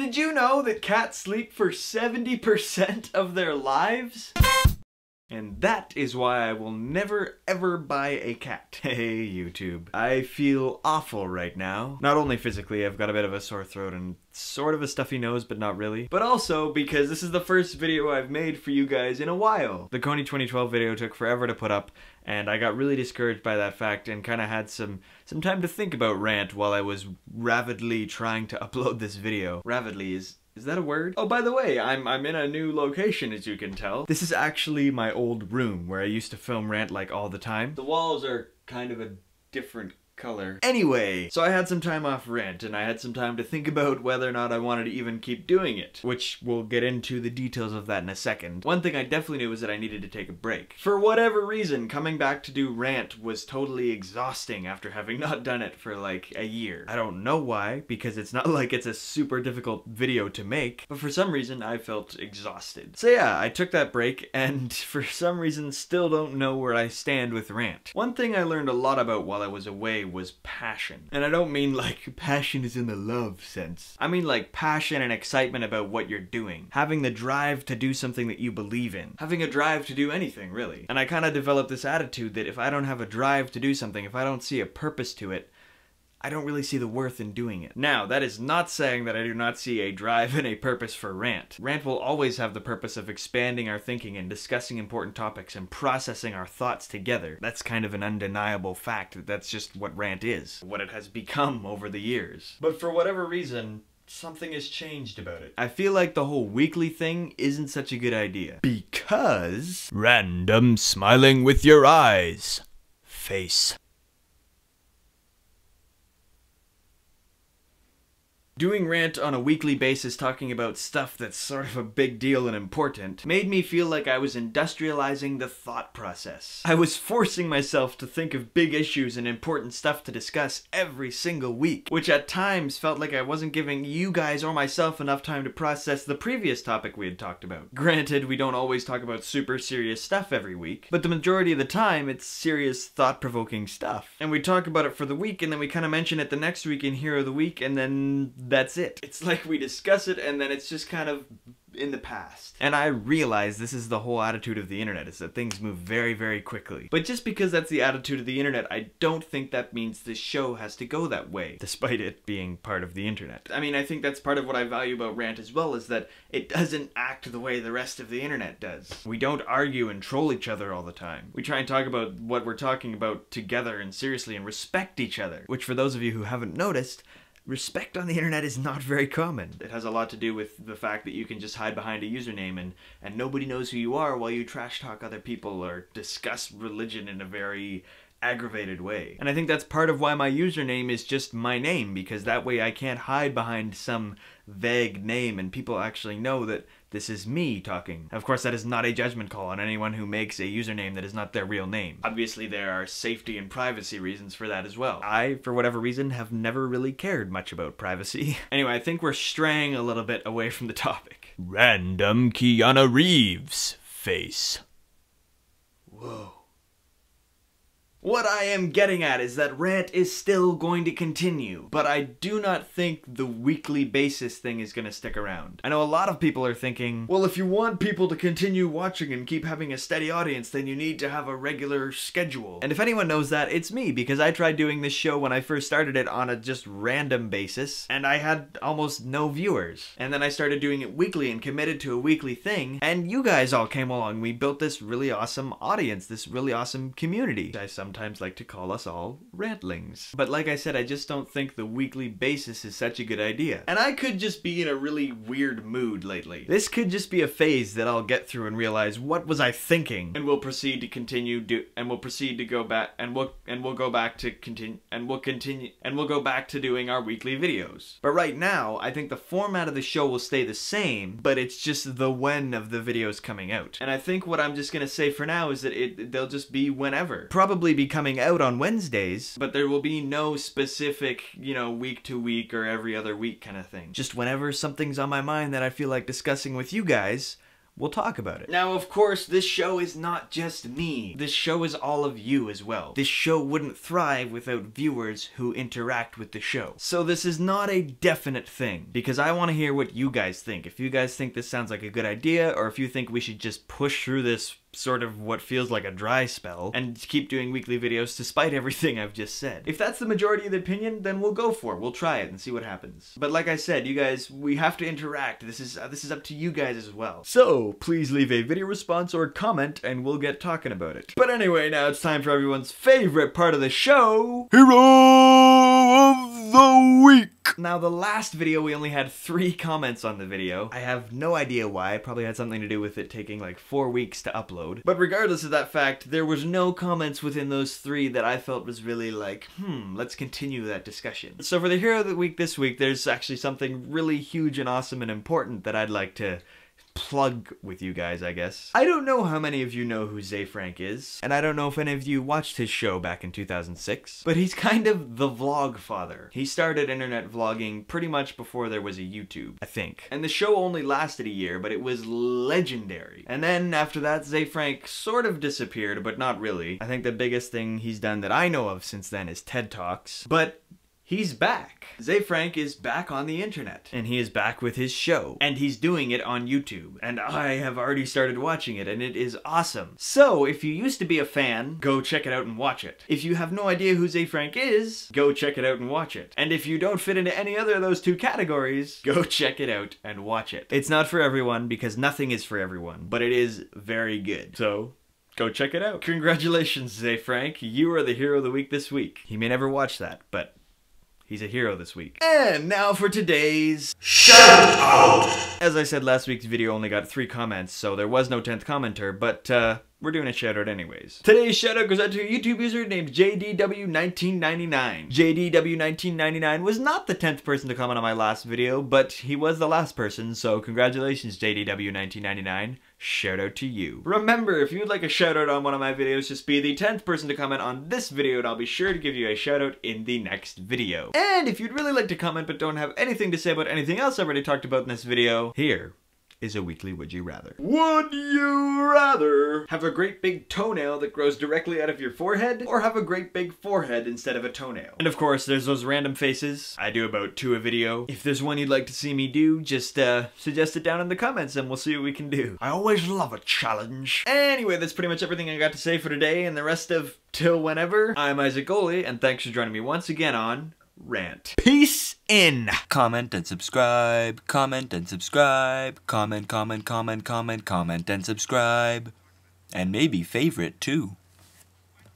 Did you know that cats sleep for 70% of their lives? And that is why I will never ever buy a cat. Hey YouTube. I feel awful right now. Not only physically, I've got a bit of a sore throat and sort of a stuffy nose, but not really. But also because this is the first video I've made for you guys in a while. The Coney 2012 video took forever to put up, and I got really discouraged by that fact and kind of had some time to think about Rant while I was rapidly trying to upload this video. Rapidly is that a word? Oh, by the way, I'm in a new location, as you can tell. This is actually my old room where I used to film Rant like all the time. The walls are kind of a different color. Anyway, so I had some time off Rant, and I had some time to think about whether or not I wanted to even keep doing it, which we'll get into the details of that in a second. One thing I definitely knew was that I needed to take a break. For whatever reason, coming back to do Rant was totally exhausting after having not done it for like a year. I don't know why, because it's not like it's a super difficult video to make, but for some reason I felt exhausted. So yeah, I took that break, and for some reason still don't know where I stand with Rant. One thing I learned a lot about while I was away was passion. And I don't mean like passion is in the love sense. I mean like passion and excitement about what you're doing. Having the drive to do something that you believe in. Having a drive to do anything, really. And I kind of developed this attitude that if I don't have a drive to do something, if I don't see a purpose to it, I don't really see the worth in doing it. Now, that is not saying that I do not see a drive and a purpose for Rant. Rant will always have the purpose of expanding our thinking and discussing important topics and processing our thoughts together. That's kind of an undeniable fact. That's just what Rant is. What it has become over the years. But for whatever reason, something has changed about it. I feel like the whole weekly thing isn't such a good idea. Because... random smiling with your eyes. Face. Doing Rant on a weekly basis talking about stuff that's sort of a big deal and important made me feel like I was industrializing the thought process. I was forcing myself to think of big issues and important stuff to discuss every single week, which at times felt like I wasn't giving you guys or myself enough time to process the previous topic we had talked about. Granted, we don't always talk about super serious stuff every week, but the majority of the time it's serious, thought-provoking stuff. And we talk about it for the week, and then we kind of mention it the next week in Hero of the Week, and then that's it. It's like we discuss it and then it's just kind of in the past. And I realize this is the whole attitude of the internet, is that things move very, very quickly. But just because that's the attitude of the internet, I don't think that means this show has to go that way, despite it being part of the internet. I mean, I think that's part of what I value about Rant as well, is that it doesn't act the way the rest of the internet does. We don't argue and troll each other all the time. We try and talk about what we're talking about together and seriously and respect each other, which for those of you who haven't noticed, respect on the internet is not very common. It has a lot to do with the fact that you can just hide behind a username and nobody knows who you are while you trash talk other people or discuss religion in a very aggravated way. And I think that's part of why my username is just my name, because that way I can't hide behind some vague name and people actually know that this is me talking. Of course, that is not a judgment call on anyone who makes a username that is not their real name. Obviously, there are safety and privacy reasons for that as well. I, for whatever reason, have never really cared much about privacy. Anyway, I think we're straying a little bit away from the topic. Random Keanu Reeves face. Whoa. What I am getting at is that Rant is still going to continue, but I do not think the weekly basis thing is going to stick around. I know a lot of people are thinking, well, if you want people to continue watching and keep having a steady audience, then you need to have a regular schedule. And if anyone knows that, it's me, because I tried doing this show when I first started it on a just random basis, and I had almost no viewers. And then I started doing it weekly and committed to a weekly thing, and you guys all came along. We built this really awesome audience, this really awesome community. I sometimes like to call us all Rantlings. But like I said, I just don't think the weekly basis is such a good idea. And I could just be in a really weird mood lately. This could just be a phase that I'll get through and realize, what was I thinking? And we'll proceed to continue to go back and we'll go back to doing our weekly videos. But right now, I think the format of the show will stay the same, but it's just the when of the videos coming out. And I think what I'm just gonna say for now is that they'll just be whenever. Probably be coming out on Wednesdays, but there will be no specific, you know, week to week or every other week kind of thing. Just whenever something's on my mind that I feel like discussing with you guys, we'll talk about it. Now, of course, this show is not just me. This show is all of you as well. This show wouldn't thrive without viewers who interact with the show. So this is not a definite thing, because I want to hear what you guys think. If you guys think this sounds like a good idea, or if you think we should just push through this sort of what feels like a dry spell and keep doing weekly videos despite everything I've just said. If that's the majority of the opinion, then we'll go for it. We'll try it and see what happens. But like I said, you guys, we have to interact. This is up to you guys as well. So please leave a video response or comment and we'll get talking about it. But anyway, now it's time for everyone's favorite part of the show, Hero of the Week. Now the last video we only had 3 comments on the video. I have no idea why. It probably had something to do with it taking like 4 weeks to upload. But regardless of that fact, there was no comments within those 3 that I felt was really like, let's continue that discussion. So for the Hero of the Week this week, there's actually something really huge and awesome and important that I'd like to plug with you guys, I guess. I don't know how many of you know who Frank is, and I don't know if any of you watched his show back in 2006, but he's kind of the vlog father. He started internet vlogging pretty much before there was a YouTube, I think. And the show only lasted a year, but it was legendary. And then after that, Frank sort of disappeared, but not really. I think the biggest thing he's done that I know of since then is TED Talks, but he's back. Frank is back on the internet. And he is back with his show. And he's doing it on YouTube. And I have already started watching it, and it is awesome. So, if you used to be a fan, go check it out and watch it. If you have no idea who Frank is, go check it out and watch it. And if you don't fit into any other of those 2 categories, go check it out and watch it. It's not for everyone, because nothing is for everyone, but it is very good. So, go check it out. Congratulations, Frank. You are the Hero of the Week this week. He may never watch that, but he's a hero this week. And now for today's shout out! As I said, last week's video only got 3 comments, so there was no 10th commenter, but we're doing a shout out anyways. Today's shout out goes out to a YouTube user named JDW1999. JDW1999 was not the 10th person to comment on my last video, but he was the last person, so congratulations JDW1999. Shout out to you. Remember, if you'd like a shout out on one of my videos, just be the 10th person to comment on this video and I'll be sure to give you a shout out in the next video. And if you'd really like to comment but don't have anything to say about anything else I've already talked about in this video, here is a weekly Would You Rather. Would you rather have a great big toenail that grows directly out of your forehead, or have a great big forehead instead of a toenail? And of course, there's those random faces. I do about 2 a video. If there's one you'd like to see me do, just suggest it down in the comments and we'll see what we can do. I always love a challenge. Anyway, that's pretty much everything I got to say for today, and the rest of till whenever, I'm Isaac Goley, and thanks for joining me once again on Rant. Peace in. Comment and subscribe. Comment and subscribe. Comment and subscribe. And maybe favorite too.